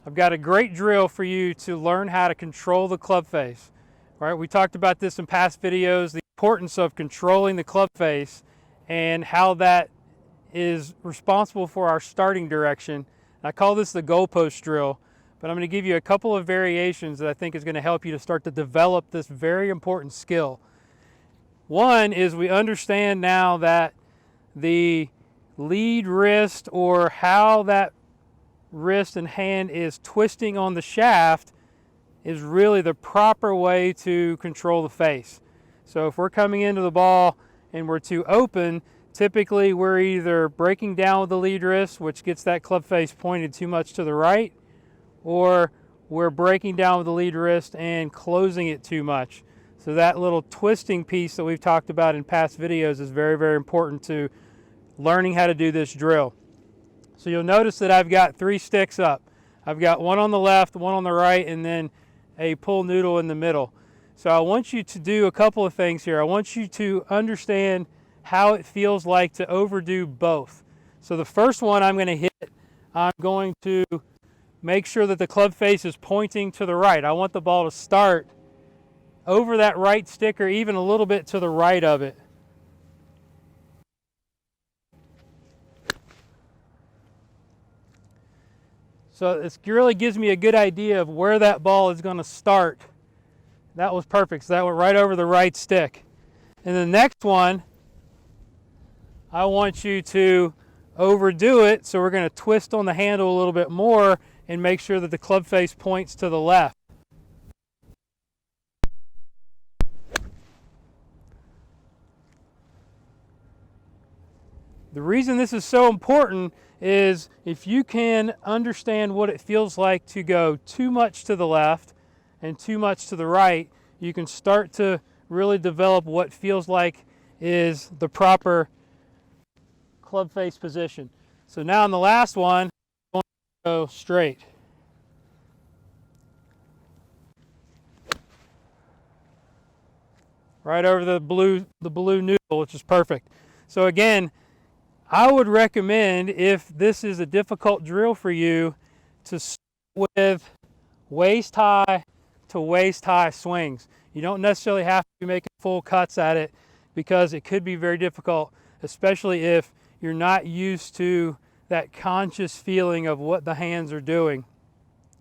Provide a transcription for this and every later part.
I've got a great drill for you to learn how to control the club face. All right, we talked about this in past videos, the importance of controlling the club face and how that is responsible for our starting direction. I call this the goalpost drill, but I'm going to give you a couple of variations that I think is going to help you to start to develop this very important skill. One is we understand now that the lead wrist, or how that wrist and hand is twisting on the shaft, is really the proper way to control the face. So if we're coming into the ball and we're too open, typically we're either breaking down with the lead wrist, which gets that club face pointed too much to the right, or we're breaking down with the lead wrist and closing it too much. So that little twisting piece that we've talked about in past videos is very, very important to learning how to do this drill. So you'll notice that I've got 3 sticks up. I've got one on the left, one on the right, and then a pull noodle in the middle. So I want you to do a couple of things here. I want you to understand how it feels like to overdo both. So the first one I'm going to hit, I'm going to make sure that the club face is pointing to the right. I want the ball to start over that right stick, or even a little bit to the right of it. So this really gives me a good idea of where that ball is going to start. That was perfect. So that went right over the right stick. And the next one, I want you to overdo it. So we're going to twist on the handle a little bit more and make sure that the club face points to the left. The reason this is so important is if you can understand what it feels like to go too much to the left and too much to the right, you can start to really develop what feels like is the proper club face position. So now in the last one, I'm going to go straight. Right over the blue noodle, which is perfect. So again, I would recommend, if this is a difficult drill for you, to start with waist high to waist high swings. You don't necessarily have to be making full cuts at it, because it could be very difficult, especially if you're not used to that conscious feeling of what the hands are doing.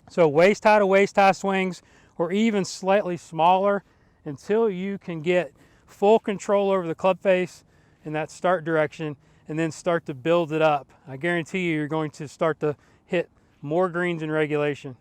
So waist high to waist high swings, or even slightly smaller, until you can get full control over the club face in that start direction, and then start to build it up. I guarantee you, you're going to start to hit more greens in regulation.